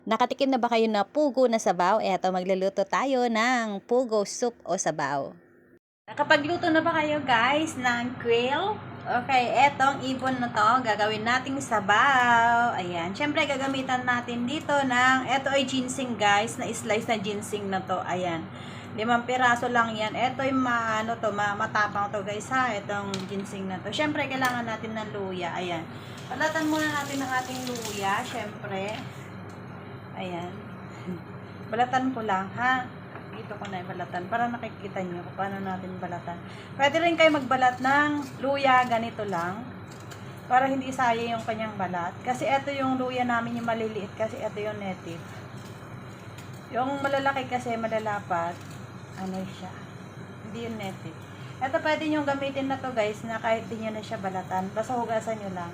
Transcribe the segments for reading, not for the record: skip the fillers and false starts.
Nakatikim na ba kayo na pugo na sabaw? Eto, magluluto tayo ng pugo soup o sabaw. Nakapagluto na ba kayo guys ng quail? Okay, etong ibon na to, gagawin nating sabaw. Ayan, syempre gagamitan natin dito ng, eto ay ginseng guys, na slice na ginseng na to. Ayan, 5 piraso lang yan. Eto ay matapang to guys ha, etong ginseng na to. Syempre kailangan natin ng luya. Ayan, balatan muna natin ng ating luya, syempre. Ayan. Balatan ko lang, ha? Dito ko na balatan para nakikita nyo kung paano natin balatan. Pwede rin kayo magbalat ng luya, ganito lang. Para hindi sayang yung kanyang balat. Kasi ito yung luya namin, yung maliliit. Kasi ito yung native. Yung malalaki kasi, malalapat. Ano siya? Hindi yung native. Ito pwede nyo gamitin na to guys, na kahit di nyo na siya balatan. Basta hugasan nyo lang.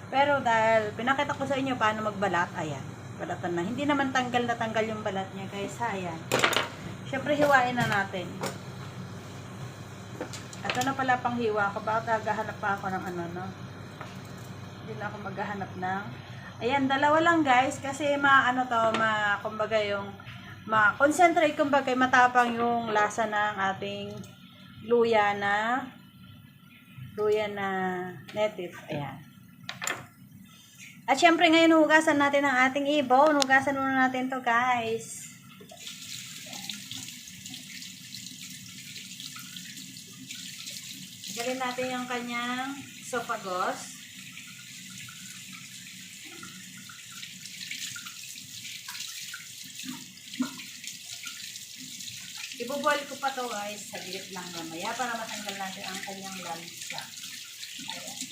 Pero dahil pinakita ko sa inyo paano magbalat, ayan. Balatan na. Hindi naman tanggal na tanggal yung balat niya guys. Ayan. Siyempre hiwain na natin. Ito na pala pang hiwa ko. Bakit naghahanap pa ako ng ano, no? Hindi na ako maghahanap ng. Ayan, dalawa lang guys. Kasi kumbaga yung ma-concentrate, kumbaga matapang yung lasa ng ating luya na native. Ayan. At syempre ngayon hugasan natin ang ating ibon. Hugasan muna natin to guys. Galin natin yung kanyang esophagus. Ibuboil ko pa to guys. Saglit lang mamaya para matanggal natin ang kanyang lansa. Ayan.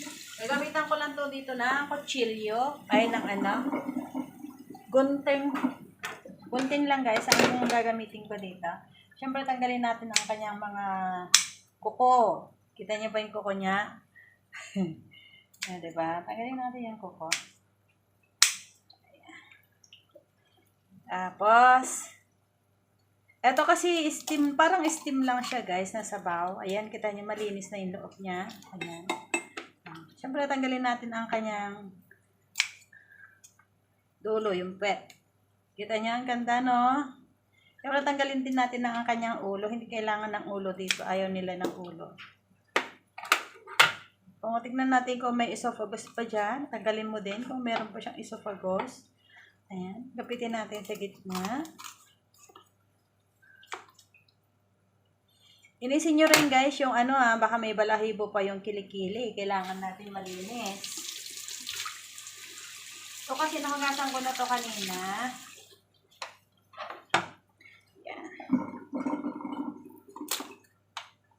Gagamitan ko lang to dito ng kutsilyo. Ay, ng gunting. Gunting lang guys. Ang gagamitin ko dito. Siyempre, tanggalin natin ang kanyang mga kuko. Kita niyo ba yung kuko niya? Ayan, diba? Tanggalin natin yung kuko. Ayan. Tapos, eto kasi steam, parang steam lang siya guys, na sabaw. Ayan, kita niyo malinis na yung loob niya. Ayan. Siyempre, tanggalin natin ang kanyang dulo, yung pet. Kita niya, ang ganda, no? Siyempre, tanggalin din natin ang kanyang ulo. Hindi kailangan ng ulo dito. Ayaw nila ng ulo. Kung tignan natin kung may esophagus pa dyan, tanggalin mo din kung meron pa siyang esophagus. Ayan, gapitin natin sa gitna. Inisin nyo rin guys yung baka may balahibo pa yung kilikili. Kailangan natin malinis. So kasi nakagasan ko na to kanina. Yan.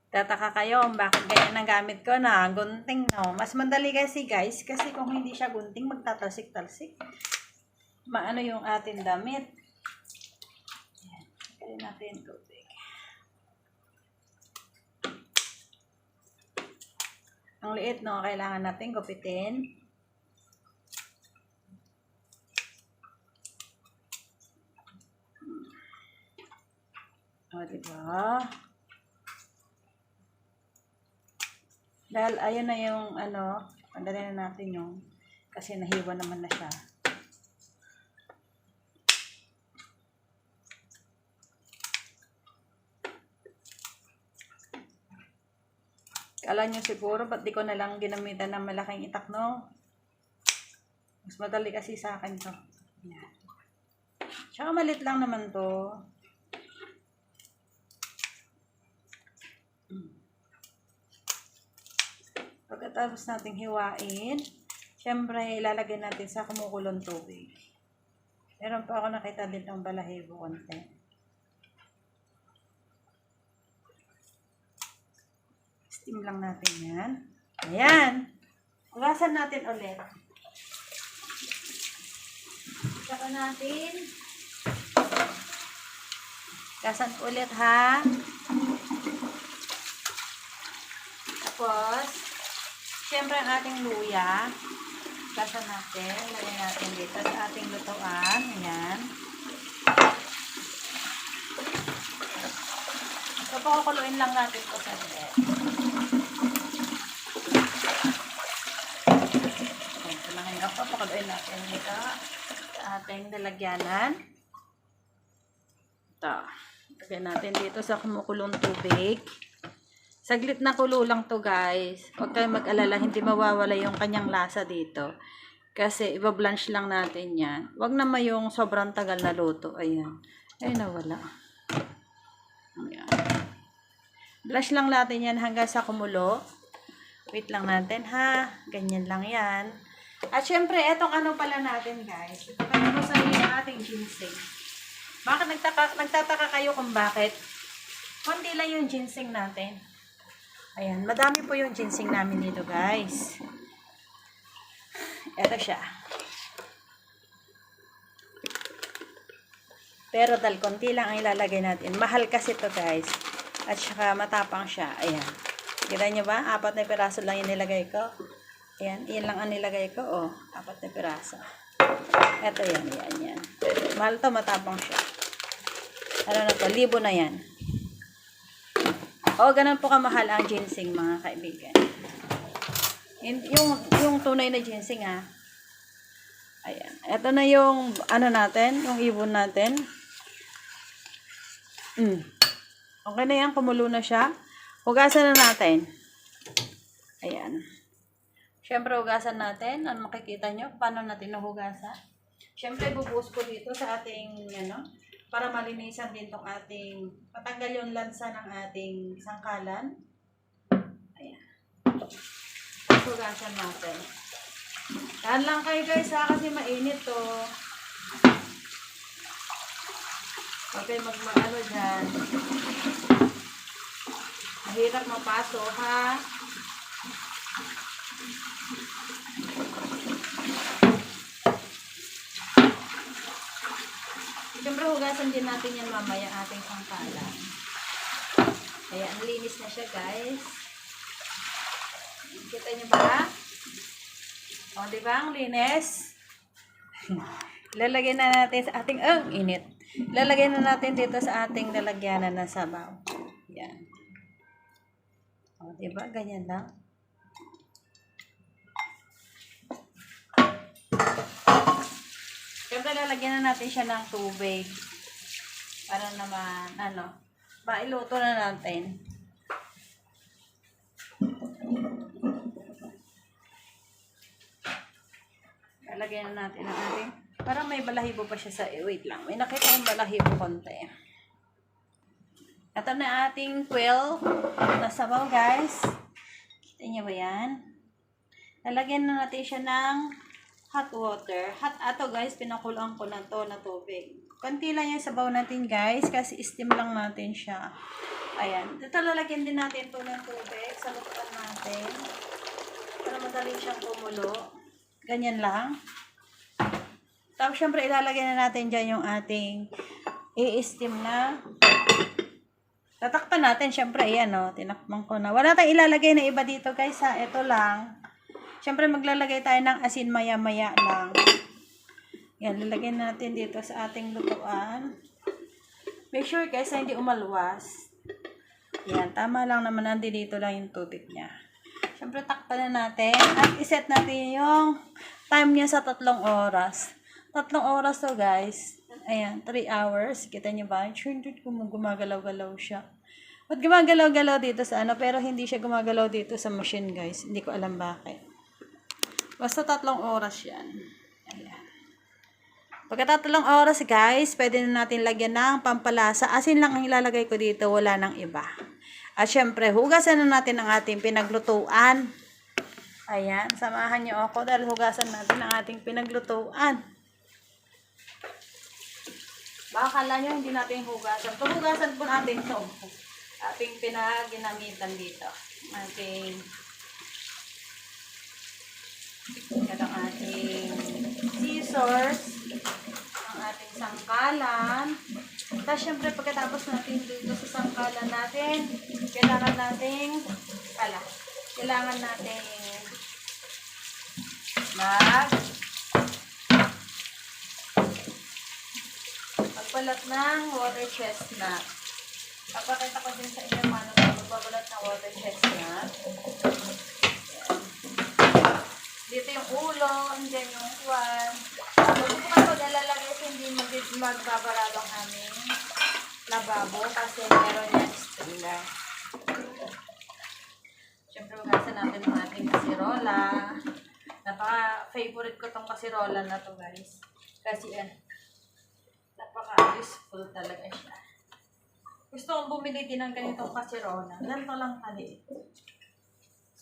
Tataka kayo bakit ganyan ang gamit ko na gunting, no? Mas madali kasi guys. Kasi kung hindi siya gunting, magtatalsik-talsik. Maano yung ating damit. Yan. Kaya natin ito. Ang liit, no? Kailangan natin gupitin. O, diba? Dahil, ayun na yung, pandali na natin yung, kasi nahiwa naman na siya. Kala nyo siguro, ba't di ko na lang ginamitan ng malaking itak, no? Mas madali kasi sa akin to. Yan. Tsaka malit lang naman to. Pagkatapos nating hiwain, syempre ilalagay natin sa kumukulong tubig. Meron pa ako nakita din ng balahibo konti. Steam lang natin yan. Ayan. Hugasan natin ulit. Saka natin. Hugasan ulit ha. Tapos, syempre ang ating luya. Hugasan natin. Lagyan natin dito sa ating lutuan. Ayan. So, pakukuluin lang natin ito sa ulit. Papakuloyin natin dito sa sa ating lalagyanan. Ito. Lagyan natin dito sa kumukulong tubig. Saglit na kulo lang to guys. Huwag kayong mag-alala, hindi mawawala yung kanyang lasa dito. Kasi iba-blanch lang natin yan. Huwag naman yung sobrang tagal na luto. Ayan. Ay, nawala. Ayan. Blanch lang natin yan hanggang sa kumulo. Wait lang natin ha. Ganyan lang yan. At syempre, etong ano pala natin guys. Ipakita ko sa inyo yung ating ginseng. Bakit nagtataka kayo kung bakit? Kundi lang yung ginseng natin. Ayan, madami po yung ginseng namin dito guys. Ito siya. Pero konti lang ang ilalagay natin. Mahal kasi to guys. At saka matapang siya. Ayan. Kita nyo ba? 4 na piraso lang yung nilagay ko. Ayan. Iyan lang ang nilagay ko. Oh, 4 na piraso. Ito yan. Yan. Mahal to, matapang siya. Ano na to? 1,000 na yan. O, ganun po kamahal ang ginseng mga kaibigan. Yung tunay na ginseng ha. Ayan. Ito na yung ano natin, yung ibon natin. Okay na yan, kumulo na siya. Hugasan na natin. Ayan. Siyempre hugasan natin. Ano makikita nyo? Paano natin nahugasan? Siyempre bubuhos ko dito sa ating para malinisan din tong ating, patanggal yung lansa ng ating sangkalan. Ayan. Hugasan natin. Tahan lang kayo guys ha, kasi mainit to. Okay, mag-ano dyan. Mahirap mapaso ha. Siyempre hugasan din natin yan mamaya ating sangkalan. Kaya ang linis na siya guys. Kita nyo ba? O diba ang linis? Lalagay na natin sa ating, init. Lalagay na natin dito sa ating lalagyanan ng sabaw. Yan. O diba? Ganyan lang. Siyempre, lalagyan na natin siya ng tubig. Para naman, mailuto na natin. Lalagyan na natin ang ating, parang may balahibo pa siya sa, wait lang, may nakita yung balahibo konti. Ito na ating quill na sabaw guys. Kita niyo ba yan? Lalagyan na natin siya ng hot water. Hot ato guys, pinakulang ko na to na tubig. Konti lang yung sabaw natin guys, kasi steam lang natin siya. Ayan. Dito lalagyan din natin to ng tubig sa lutuan natin. Para madali siyang kumulo. Ganyan lang. Tapos syempre ilalagay na natin dyan yung ating i-steam na. Tatakpan natin syempre. Ayan tinakpan ko na. Wala tayong ilalagay na iba dito guys ha. Ito lang. Siyempre, maglalagay tayo ng asin maya-maya lang. Yan, lalagyan natin dito sa ating lutuan. Make sure guys na hindi umalwas. Yan, tama lang naman. Nandi dito lang yung tubig niya. Siyempre, takpan na natin. At iset natin yung time niya sa 3 oras. 3 oras to guys. Ayan, 3 hours. Kita niyo ba? Gumagalaw-galaw siya. Ba't gumagalaw-galaw dito sa pero hindi siya gumagalaw dito sa machine guys. Hindi ko alam bakit. Basta 3 oras yan. Ayan. Pagka 3 oras guys, pwede na natin lagyan ng pampalasa. Asin lang ang ilalagay ko dito, wala nang iba. At syempre, hugasan na natin ang ating pinaglutuan. Ayan, samahan niyo ako dahil hugasan natin ang ating pinaglutuan. Baka kala nyo hindi natin hugasan. Hugasan po natin ito. Ating pinaginamitan dito. Ating ang ating scissors, ang ating sangkalan. Tapos syempre pagkatapos natin dito sa sangkalan natin, kailangan nating magbalat ng water chestnut. Papakita ko din sa inyo paano magbabalat ng water chestnut. Dito yung ulo, andyan yung uwan. Huwag po kayo mag-alala kasi hindi magbabarado ang aming lababo kasi meron yan strainer. Siyempre magasan natin ang ating kasirola. Napaka-favorite ko tong kasirola na to guys. Kasi napaka-useful talaga siya. Gusto kong bumili din ng ganitong kasirola. Ganito lang kaliit.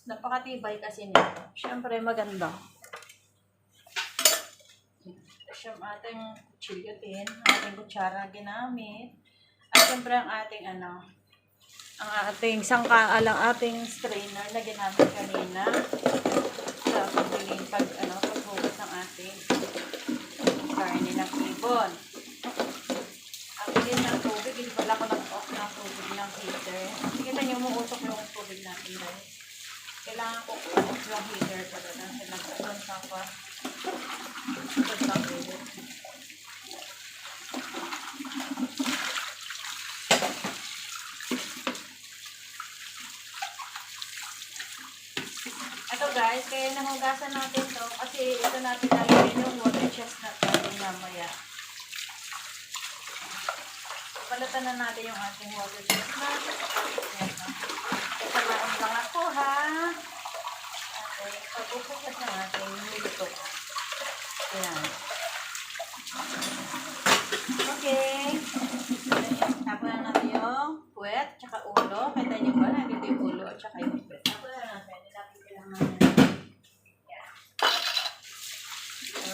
Napakatibay kasi nito. Siyempre maganda. Siyempre ating kutsilyo din. Ating kutsara ginamit. At siyempre ang ating ang ating ating strainer na ginamit kanina sa paghugas ng ating karne ng ibon. Ang bilhin ng tubig, hindi pala ko nag-off ng tubig ng heater. Kita niyo, umuusok yung tubig natin guys. Kailangan ko off yung heater para na nag-on sa pa. Ito guys, kaya nahugasan natin to kasi ito natin lalagyan yung water chestnut natin mamaya. Balatan na natin yung ating water chestnut. Kasamahan lang ako ha. Okay, pag-upukas ng ating nilito. Ayan. Okay. Tapos na natin yung puwet, tsaka ulo. Kita niyo ba? Nandito yung ulo at tsaka yung puwet. Tapos na natin.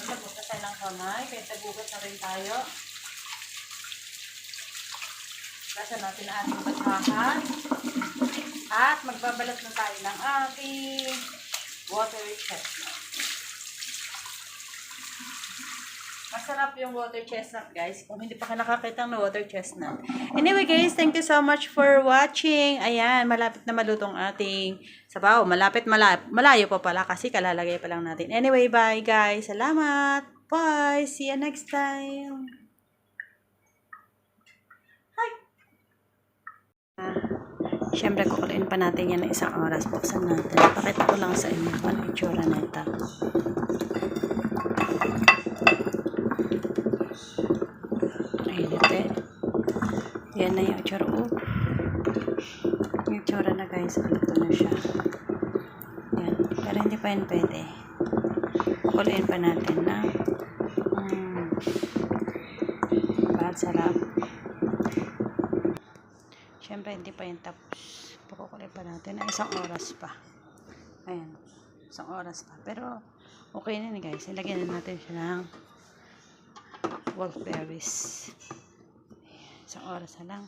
Nabukas tayo ng kamay. Kaya tagugas na rin tayo. Basa natin ang ating basahan. At magbabalat na tayo ng ating water chestnut. Masarap yung water chestnut guys. Kung hindi pa ka nakakita ng water chestnut. Anyway guys, thank you so much for watching. Ayan, malapit na malutong ating sabaw. Malayo pa pala kasi kalalagay pa lang natin. Anyway, bye guys. Salamat. Bye. See you next time. Hi. Siyempre, kukuliin pa natin yan ng isang oras. Buksan natin. Pakita ko lang sa inyo kung ano itsura na ito. Yan na yung itsura. Yung itsura na guys. Ito na siya. Yan. Pero hindi pa yun pwede. Kukuliin pa natin na bahal sarap. Siyempre hindi pa yun tapos. Pakukuliin pa natin na isang oras pa. Ayan. Isang oras pa. Pero okay na guys. Ilagyan na natin siya ng wolfberries. Isang oras na lang.